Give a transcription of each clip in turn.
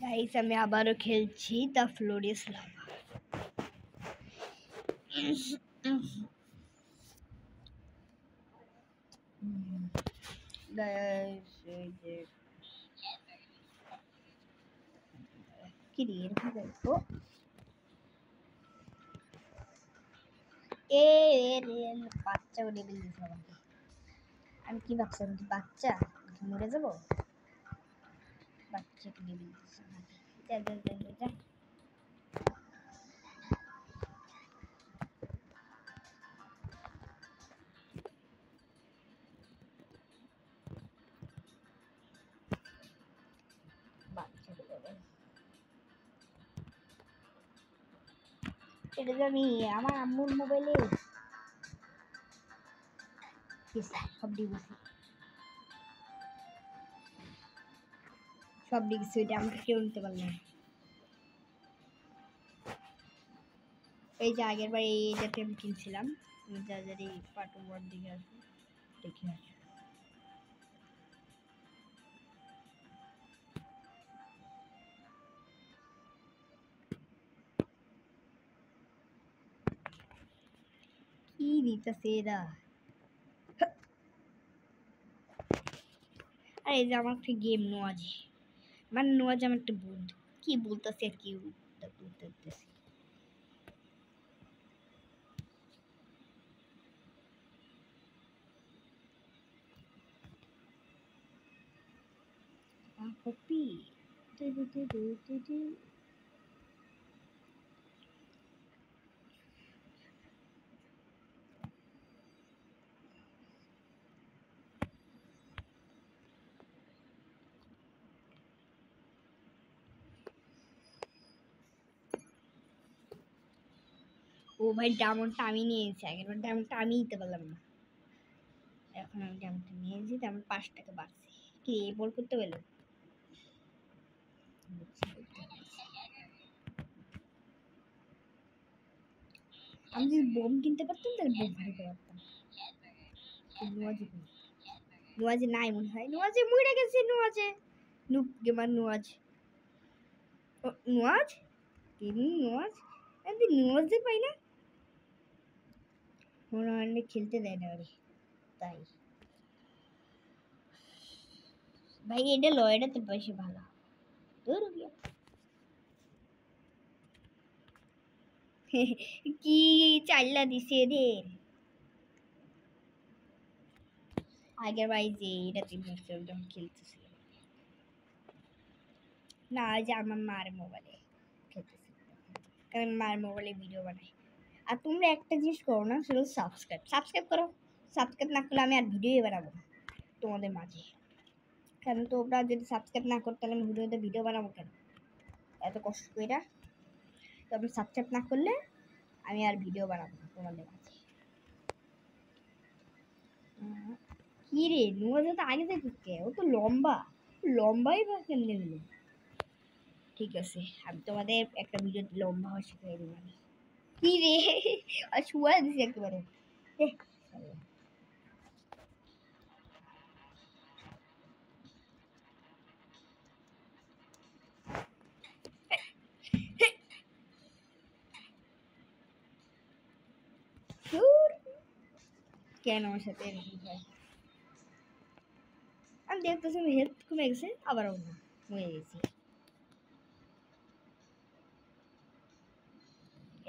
Guys আমি আবারও খেলছি দ্য ফ্লোরিয়াস লাভা। গাইস এই যে কি রে এরকম দেখো এ রে বাচ্চা উড়ে দিয়েছে আমাকে। আমি কি ভাবছি আমি কি বাচ্চা মরে যাবো? বাচ্চাকে দিয়ে দিয়েছে আমাকে। যা যা যা যা যা বাচ্চাগুলো এটা যে আমি আমার আম্মুর মোবাইলে সব ডিগেছি এটা আমাকে কেউ নিতে পারলো না। এই যে আগের বার এইটাতে আমি কিনছিলাম। তুমি যা যদি পাটু ওয়ার দিকে আসো দেখে আসো। কি নিতেছে এরা? আর এই যে আমার একটা গেম নোয়াজ মানে নোয়াজ আমার একটা বন্ধু কি বলতেছে আর কি বলতেছি। কপি ও ভাই ডায়মন্ডটা আমি নিয়েছি আগেরবার ডায়মন্ডটা আমি নিতে পারলাম না। এখন আমি ডায়মন্ডটা নিয়েছি তেমন 5 টাকা বাড়ছে। কি বল করতে পেলো? আমি যদি বোম কিনতে পারতাম তাহলে বোম ফাটাতে পারতাম। নোয়াজে নাই মনে হয়। নোয়াজে মরে গেছে। নোয়াজে নুপ গেমার নোয়াজ নোয়াজ নোয়াজ আমি নোয়াজে পাই না। মনে হয় খেলতে দেয় না আরে তাই ভাই এটা লো এটাতে বেশি ভালো। দূর গিয়া কি চাল্লা দিছে এদের। আগের ভাই যে এটাতে যখন খেলতেছিল না যে আমার মার মোবাইলে খেলতেছিল কারণ মার মোবাইলে ভিডিও বানাই। আর তোমরা একটা জিনিস করো না সেটা সাবস্ক্রাইব করো। সাবস্ক্রাইব না করলে আমি আর ভিডিও বানাবো না তোমাদের মাঝে। কারণ তোমরা যদি সাবস্ক্রাইব না করো তাহলে আমি ভিডিও বানাবো কেন এত কষ্ট করে? তবে সাবস্ক্রাইব না করলে আমি আর ভিডিও বানাবো না তোমাদের মাঝে। কি রে নুয়া তো আগে থেকে ও তো লম্বাই বা কেমনে হলো? ঠিক আছে আমি তোমাদের একটা ভিডিও লম্বা হওয়া শিখিয়ে দেবো আমি। কি রে আর শুয়া দিছি একেবারে। কেন আমার সাথে এরকম হয়? আমি দেখতেছি আমি হেলথ কমে গেছে আবার হয়ে গেছি।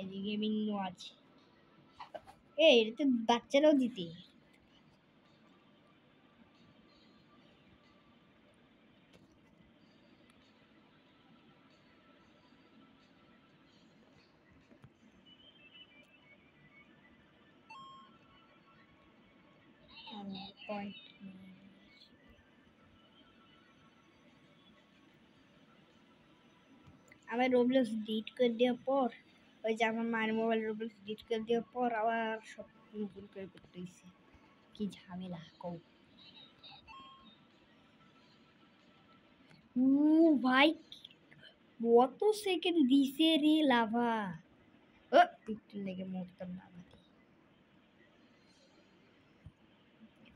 এই গেমিং ওয়াচ এটা তো বাচ্চারাও দিতে। পয়েন্ট আমার রোবলক্স ডিলিট করে দেওয়ার পর ওই যে আমার মায়ের মোবাইল রোবলক্স ডিলিট করে দেওয়ার পর আবার সব নতুন করে করতে হয়েছে। কি ঝামেলা কও। ও ভাই কত সেকেন্ড দিছে রে লাভা। একটু লেগে মরতাম না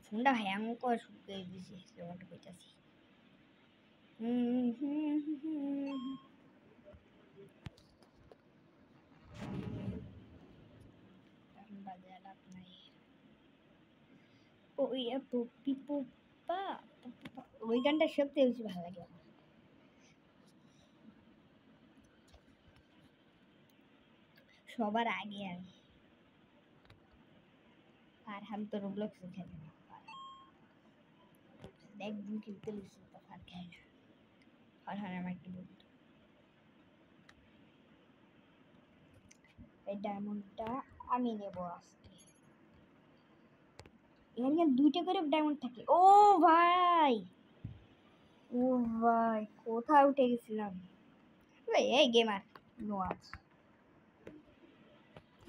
ফোনটা হ্যাং করে শুকিয়ে দিয়েছি তোমাকে কইতাছি। ওই পপি পোপা ওই গানটা সবচেয়ে বেশি ভালো লাগে আমার। সবার আগে আমি ফারহান তো রোবলক্সে খেলে না। একদিন খেলতে লুসি তো আর খেলে না। ফারহান আমার একটা বন্ধু। এই ডায়মন্ডটা আমি নেব আজকে। এখানে দুইটা করে ডায়মন্ড থাকে। ও ভাই, ও ভাই কোথায় উঠে গেছিলাম। এই গেমার নো আজ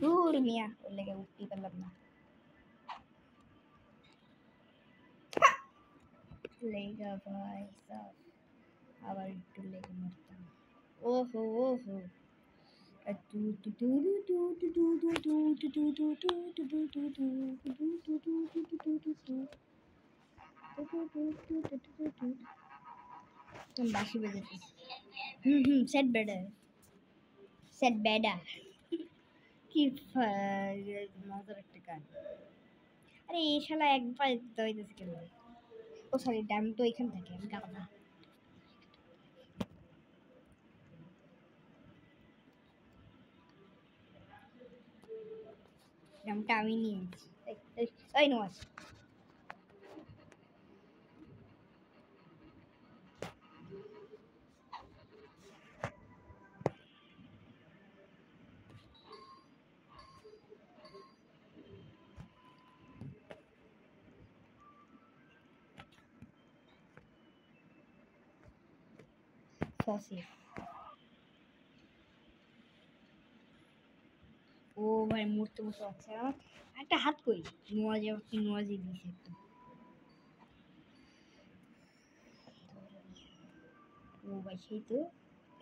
দূর মিয়া ওর লেগে উঠতে পারলাম না। লেগা ভাই সব আবার একটু লেগে মরতাম। ওহো ওহো বাসি বেজেছে। সেট বেডার সেট বেডা কি মজার একটা গান। আরে এই শালা একবার দইতেছে কেন? ও সরি ড্যাম তো এখান থেকে আমি গাবো। ড্যামটা আমি নিয়েছি। এই নো আছে। সসি ও ভাই মরতে মরতে আছে আমার একটা হাত কই নোয়াজে কি নোয়াজে দিছে একটু। ও ভাই সেই তো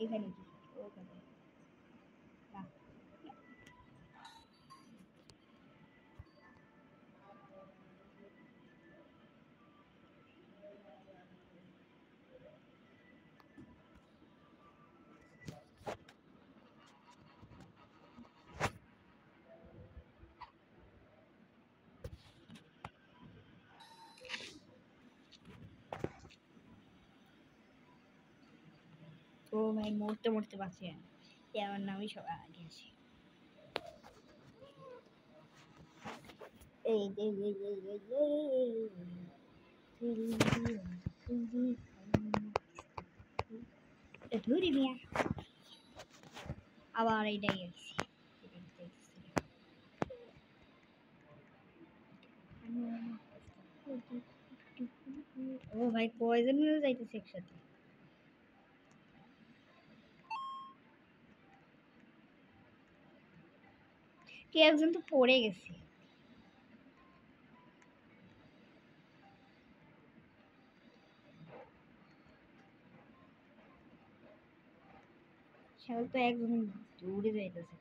এখানে কি ওখানে না। ও ভাই মরতে মরতে বাঁচি আমি। আমার নামই সবার আগে আছে। এই এই এই এই এই এই ধরি মিয়া আবার এইটাই আছে। ও ভাই কয়জন মিলে যাইতেছে একসাথে। কে একজন তো পড়ে গেছে। শালা তো একজন দৌড়ে যাইতেছে।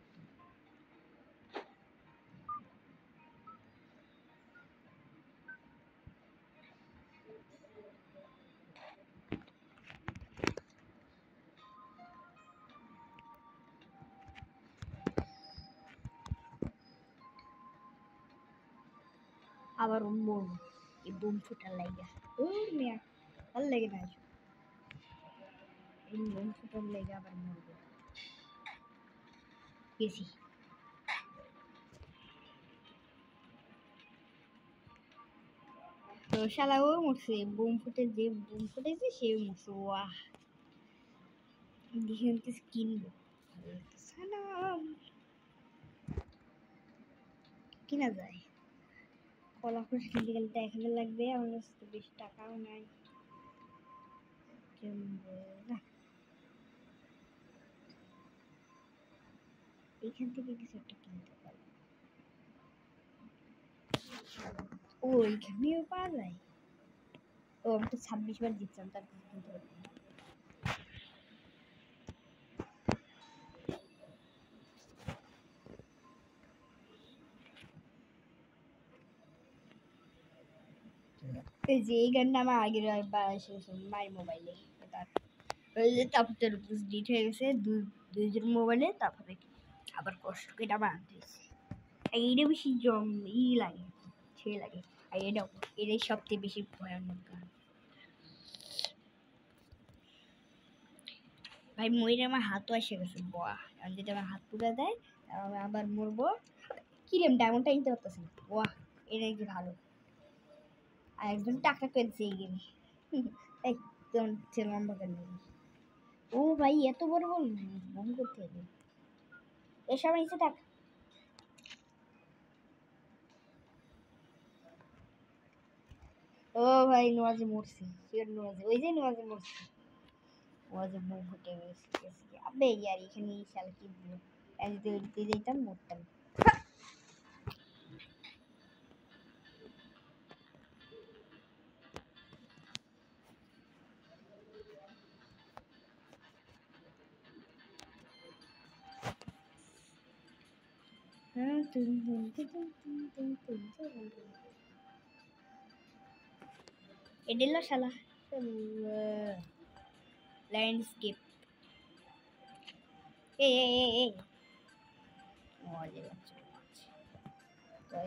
আবার মরব এই বুম ফুটার লাইগা। ওর মিয়া ভাল লাগে না এসব। এই বুম ফুটার লাইগা আবার মরব গেছি। তো শালা ও মরছে বুম ফুটে যে বুম ফুটেছে সে মরছে। ওয়াহ দেখি আমি কিছু কিনবো। সালাম কিনা যায় কলা খুশি কিনতে গেলে তো 1000 লাগবে। আমার কাছে তো বেশি টাকাও নাই। কিনবো না এখান থেকে কিছু একটা কিনতে পারবো। ও এখানেও পাওয়া যায়। ও আমি তো 26 বার জিতলাম তারপর কিনতে পারবো না। এই যে এই গানটা আমার আগের বার এসেছে মায়ের মোবাইলে। তার ওই যে তারপর তোর ডিট হয়ে গেছে দুইজন মোবাইলে। তারপরে আবার কষ্ট করে আমার আনতে হয়েছে। এইটা বেশি ই লাগে সে লাগে। আর এটাই সবচেয়ে বেশি ভয়ানক গান। ভাই ময়ূরে আমার হাতও এসে গেছে, বাহ! এখন যদি আমার হাত পুড়ে দেয় আমি আবার মরবো। কিরম ডায়মন্ডটা নিতে পারতেছি না, বাহ! এটাই কি ভালো। আর একজন টাকা পেয়েছে এই গেমে। এই কেমন লম্বা কেন? ও ভাই এত বড় বল বম করতে হবে। এসব নিচে থাক। ও ভাই নোয়াজে মরছি, নোয়াজে ওই যে নোয়াজে মরছি, নোয়াজে মুখ ফুটে গেছে। আবে ইয়ার এখানে এই শাল কি দিল, যদি ওইদিকে যেতাম মরতাম। এডেলো শালা ল্যান্ডস্কেপ। এই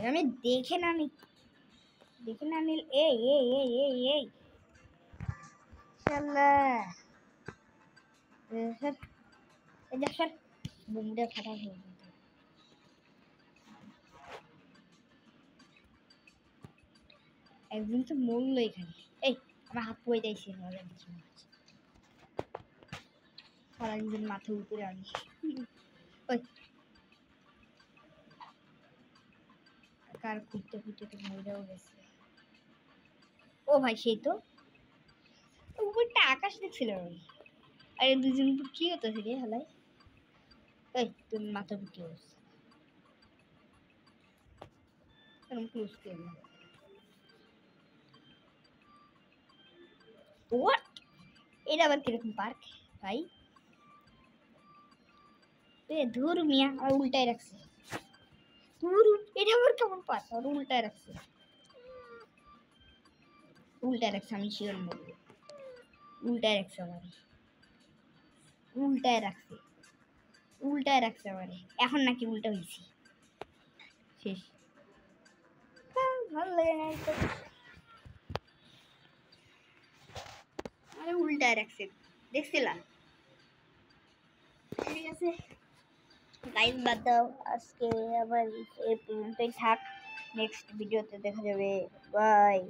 আমি দেখে না নি, এই শালা স্যার, এই দেখ স্যার বুমটা ফাটা হয়ে গেছে। একদিন তো মরলো এখানে। এই আমার হাত পড়ে যাইছে, মজা কিছু সারাদিন মাথা উপরে আনি। ওই কার খুঁজতে খুঁজতে তো মরেও গেছে। ও ভাই সেই তো উপরটা আকাশ দেখছিল আমি। আরে দুজন কি হতেছে রে হালাই? এই তুমি মাথা পিটি বসছে এরকম ক্লোজ করে না। হোয়াট? এটা আবার কিরকম পার্ক ভাই? ধুর মিয়া আর উল্টায় রাখছে। ধুর, এটা আবার কেমন পার্ক আর উল্টায় রাখছে? উল্টায় রাখছে, আমি শিওর বলবো উল্টায় রাখছে আমার, উল্টায় রাখছে, উল্টায় রাখছে আমারে। এখন নাকি উল্টা হয়েছি, শেষ। ভালো লাগে না তো, আরে উল্টায় রাখছে দেখছিলাম। ঠিক আছে গাইস, বাদ দাও, আজকে আবার এই পর্যন্তই থাক। নেক্সট ভিডিওতে দেখা যাবে, বাই।